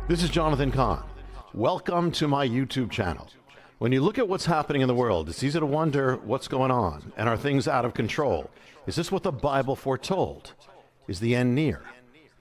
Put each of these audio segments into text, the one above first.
This is Jonathan Cahn. Welcome to my YouTube channel. When you look at what's happening in the world, it's easy to wonder what's going on, and are things out of control? Is this what the Bible foretold? Is the end near?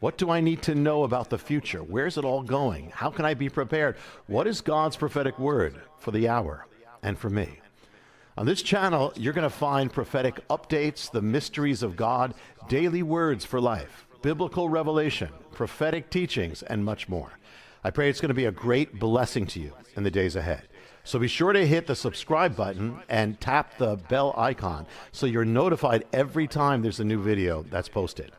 What do I need to know about the future? Where's it all going? How can I be prepared? What is God's prophetic word for the hour and for me? On this channel, you're going to find prophetic updates, the mysteries of God, daily words for life, biblical revelation, prophetic teachings, and much more. I pray it's going to be a great blessing to you in the days ahead. So be sure to hit the subscribe button and tap the bell icon so you're notified every time there's a new video that's posted.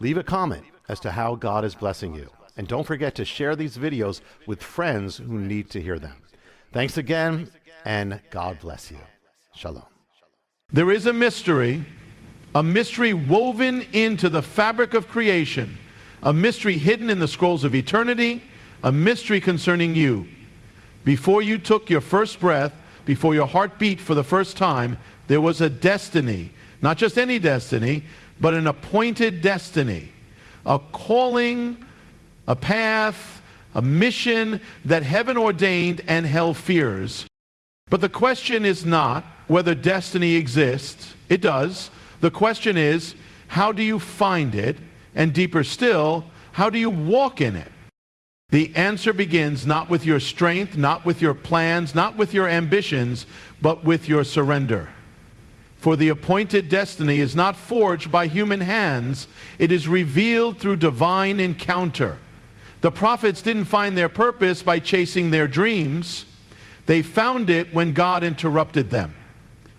Leave a comment as to how God is blessing you. And don't forget to share these videos with friends who need to hear them. Thanks again, and God bless you. Shalom. There is a mystery woven into the fabric of creation, a mystery hidden in the scrolls of eternity, a mystery concerning you. Before you took your first breath, before your heart beat for the first time, there was a destiny. Not just any destiny, but an appointed destiny. A calling, a path, a mission that heaven ordained and hell fears. But the question is not whether destiny exists. It does. The question is, how do you find it? And deeper still, how do you walk in it? The answer begins not with your strength, not with your plans, not with your ambitions, but with your surrender. For the appointed destiny is not forged by human hands. It is revealed through divine encounter. The prophets didn't find their purpose by chasing their dreams. They found it when God interrupted them.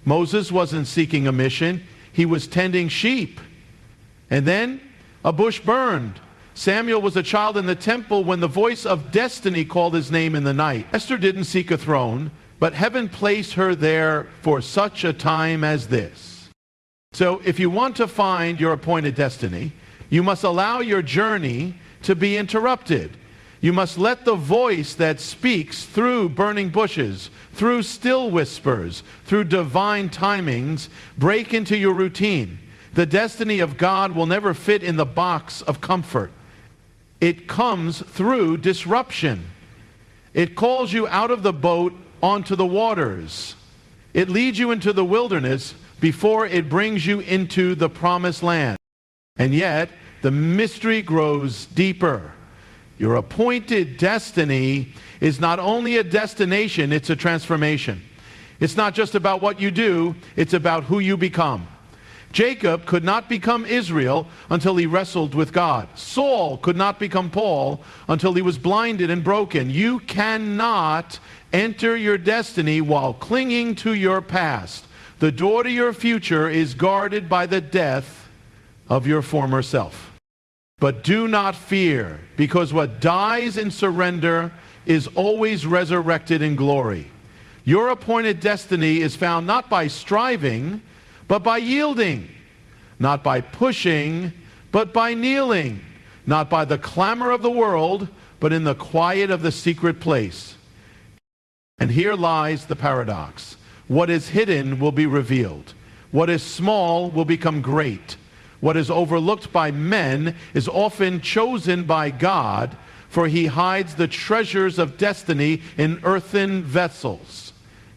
Moses wasn't seeking a mission. He was tending sheep. And then a bush burned. Samuel was a child in the temple when the voice of destiny called his name in the night. Esther didn't seek a throne, but heaven placed her there for such a time as this. So if you want to find your appointed destiny, you must allow your journey to be interrupted. You must let the voice that speaks through burning bushes, through still whispers, through divine timings, break into your routine. The destiny of God will never fit in the box of comfort. It comes through disruption. It calls you out of the boat onto the waters. It leads you into the wilderness before it brings you into the promised land. And yet, the mystery grows deeper. Your appointed destiny is not only a destination, it's a transformation. It's not just about what you do, it's about who you become. Jacob could not become Israel until he wrestled with God. Saul could not become Paul until he was blinded and broken. You cannot enter your destiny while clinging to your past. The door to your future is guarded by the death of your former self. But do not fear, because what dies in surrender is always resurrected in glory. Your appointed destiny is found not by striving, but by yielding, not by pushing, but by kneeling, not by the clamor of the world, but in the quiet of the secret place. And here lies the paradox. What is hidden will be revealed. What is small will become great. What is overlooked by men is often chosen by God, for he hides the treasures of destiny in earthen vessels,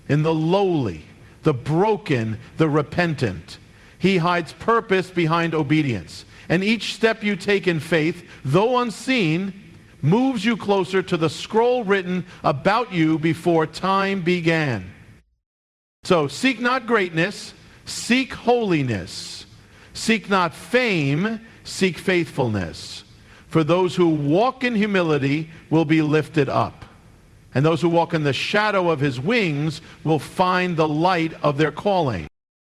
in the lowly, the broken, the repentant. He hides purpose behind obedience. And each step you take in faith, though unseen, moves you closer to the scroll written about you before time began. So seek not greatness, seek holiness. Seek not fame, seek faithfulness. For those who walk in humility will be lifted up. And those who walk in the shadow of his wings will find the light of their calling.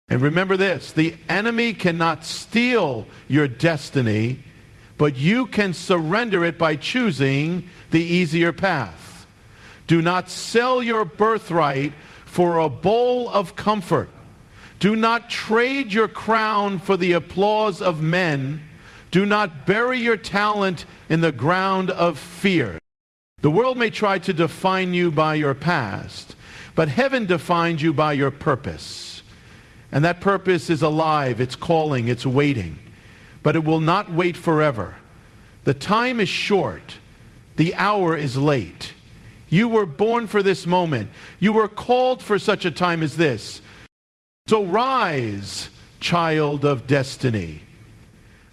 And remember this, the enemy cannot steal your destiny, but you can surrender it by choosing the easier path. Do not sell your birthright for a bowl of comfort. Do not trade your crown for the applause of men. Do not bury your talent in the ground of fear. The world may try to define you by your past, but heaven defines you by your purpose. And that purpose is alive, it's calling, it's waiting. But it will not wait forever. The time is short. The hour is late. You were born for this moment. You were called for such a time as this. So rise, child of destiny.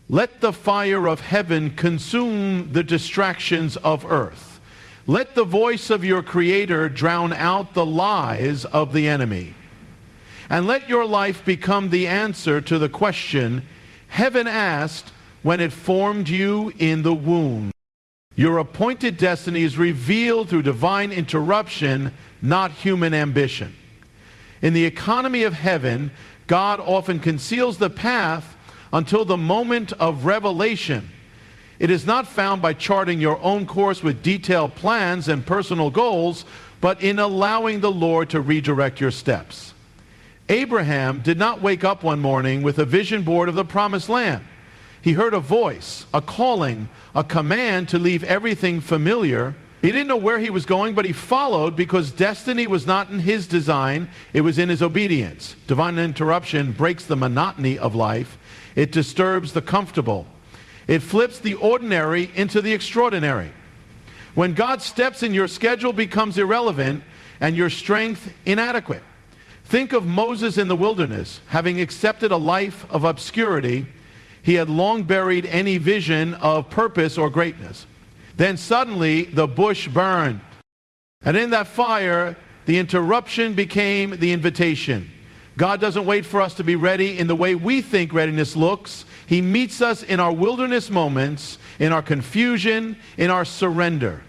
Let the fire of heaven consume the distractions of earth. Let the voice of your Creator drown out the lies of the enemy. And let your life become the answer to the question heaven asked when it formed you in the womb. Your appointed destiny is revealed through divine interruption, not human ambition. In the economy of heaven, God often conceals the path until the moment of revelation. It is not found by charting your own course with detailed plans and personal goals, but in allowing the Lord to redirect your steps. Abraham did not wake up one morning with a vision board of the promised land. He heard a voice, a calling, a command to leave everything familiar. He didn't know where he was going, but he followed because destiny was not in his design, it was in his obedience. Divine interruption breaks the monotony of life. It disturbs the comfortable. It flips the ordinary into the extraordinary. When God's steps in your schedule becomes irrelevant and your strength inadequate. Think of Moses in the wilderness. Having accepted a life of obscurity, he had long buried any vision of purpose or greatness. Then suddenly the bush burned. And in that fire, the interruption became the invitation. God doesn't wait for us to be ready in the way we think readiness looks. He meets us in our wilderness moments, in our confusion, in our surrender.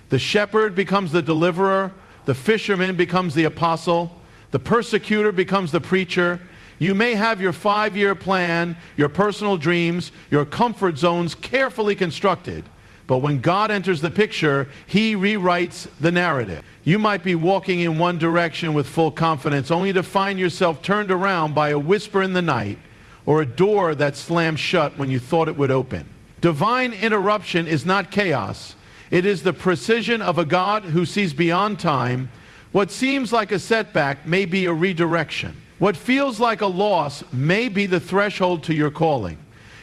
The shepherd becomes the deliverer. The fisherman becomes the apostle. The persecutor becomes the preacher. You may have your 5-year plan, your personal dreams, your comfort zones carefully constructed. But when God enters the picture, He rewrites the narrative. You might be walking in one direction with full confidence, only to find yourself turned around by a whisper in the night or a door that slammed shut when you thought it would open. Divine interruption is not chaos. It is the precision of a God who sees beyond time. What seems like a setback may be a redirection. What feels like a loss may be the threshold to your calling.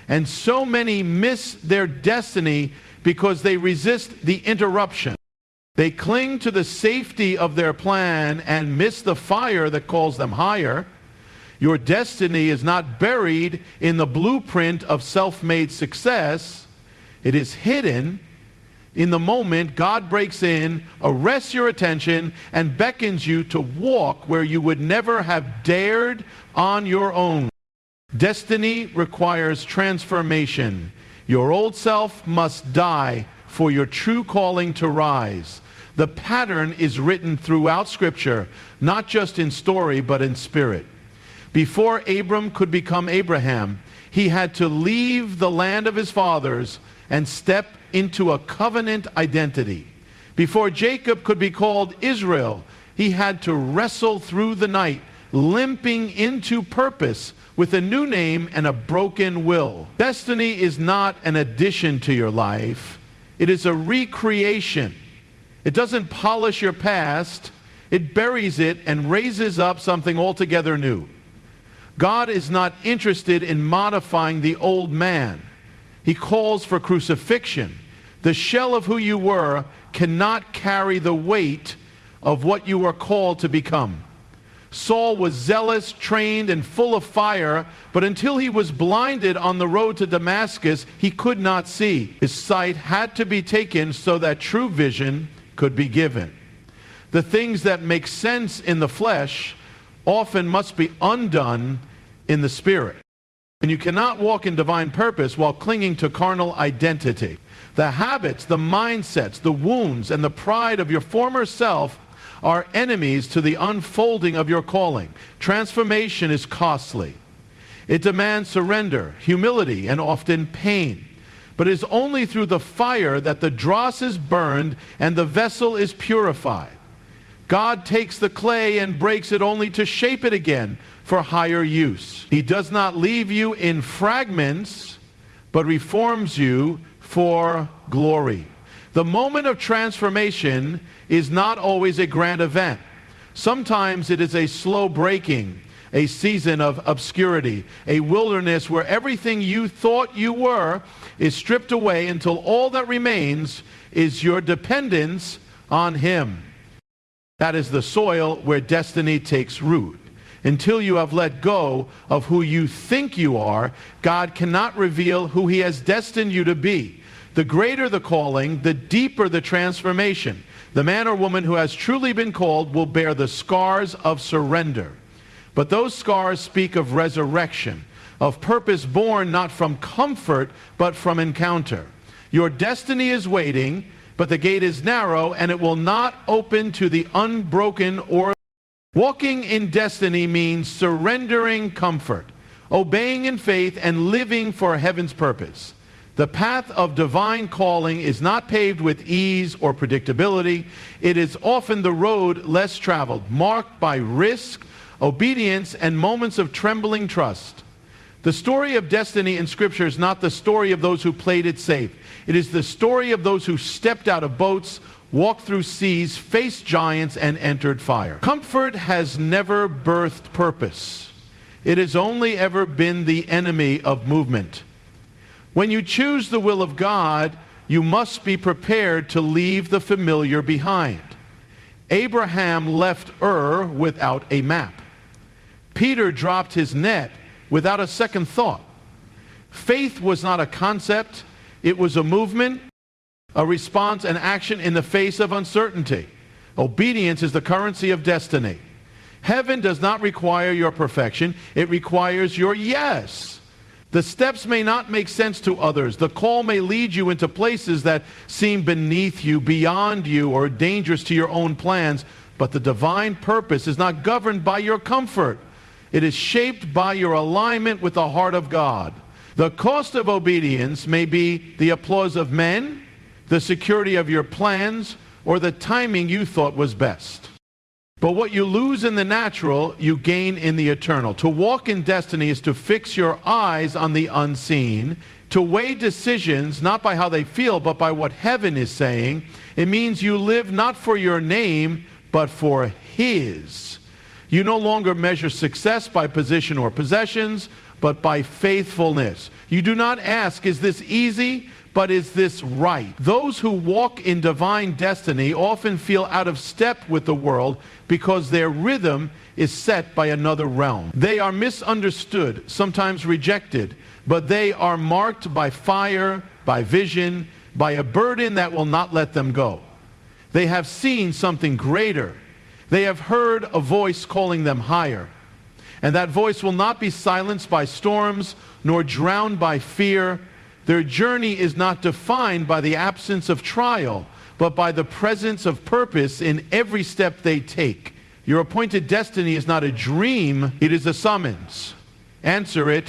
And so many miss their destiny because they resist the interruption. They cling to the safety of their plan and miss the fire that calls them higher. Your destiny is not buried in the blueprint of self-made success. It is hidden in the moment God breaks in, arrests your attention, and beckons you to walk where you would never have dared on your own. Destiny requires transformation. Your old self must die for your true calling to rise. The pattern is written throughout Scripture, not just in story, but in spirit. Before Abram could become Abraham, he had to leave the land of his fathers and step into a covenant identity. Before Jacob could be called Israel, he had to wrestle through the night, limping into purpose with a new name and a broken will. Destiny is not an addition to your life. It is a recreation. It doesn't polish your past. It buries it and raises up something altogether new. God is not interested in modifying the old man. He calls for crucifixion. The shell of who you were cannot carry the weight of what you are called to become. Saul was zealous, trained, and full of fire, but until he was blinded on the road to Damascus, he could not see. His sight had to be taken so that true vision could be given. The things that make sense in the flesh often must be undone in the spirit. And you cannot walk in divine purpose while clinging to carnal identity. The habits, the mindsets, the wounds, and the pride of your former self are enemies to the unfolding of your calling. Transformation is costly. It demands surrender, humility, and often pain. But it is only through the fire that the dross is burned and the vessel is purified. God takes the clay and breaks it only to shape it again for higher use. He does not leave you in fragments, but reforms you for glory. The moment of transformation is not always a grand event. Sometimes it is a slow breaking, a season of obscurity, a wilderness where everything you thought you were is stripped away until all that remains is your dependence on Him. That is the soil where destiny takes root. Until you have let go of who you think you are, God cannot reveal who He has destined you to be. The greater the calling, the deeper the transformation. The man or woman who has truly been called will bear the scars of surrender. But those scars speak of resurrection, of purpose born not from comfort, but from encounter. Your destiny is waiting, but the gate is narrow, and it will not open to the unbroken or... Walking in destiny means surrendering comfort, obeying in faith, and living for heaven's purpose. The path of divine calling is not paved with ease or predictability. It is often the road less traveled, marked by risk, obedience, and moments of trembling trust. The story of destiny in Scripture is not the story of those who played it safe. It is the story of those who stepped out of boats, walked through seas, faced giants, and entered fire. Comfort has never birthed purpose. It has only ever been the enemy of movement. When you choose the will of God, you must be prepared to leave the familiar behind. Abraham left Ur without a map. Peter dropped his net without a second thought. Faith was not a concept, it was a movement, a response and action in the face of uncertainty. Obedience is the currency of destiny. Heaven does not require your perfection, it requires your yes. The steps may not make sense to others. The call may lead you into places that seem beneath you, beyond you, or dangerous to your own plans. But the divine purpose is not governed by your comfort. It is shaped by your alignment with the heart of God. The cost of obedience may be the applause of men, the security of your plans, or the timing you thought was best. But what you lose in the natural, you gain in the eternal. To walk in destiny is to fix your eyes on the unseen, to weigh decisions not by how they feel, but by what heaven is saying. It means you live not for your name, but for His. You no longer measure success by position or possessions, but by faithfulness. You do not ask, is this easy? But is this right? Those who walk in divine destiny often feel out of step with the world because their rhythm is set by another realm. They are misunderstood, sometimes rejected, but they are marked by fire, by vision, by a burden that will not let them go. They have seen something greater. They have heard a voice calling them higher. And that voice will not be silenced by storms, nor drowned by fear. Their journey is not defined by the absence of trial, but by the presence of purpose in every step they take. Your appointed destiny is not a dream, it is a summons. Answer it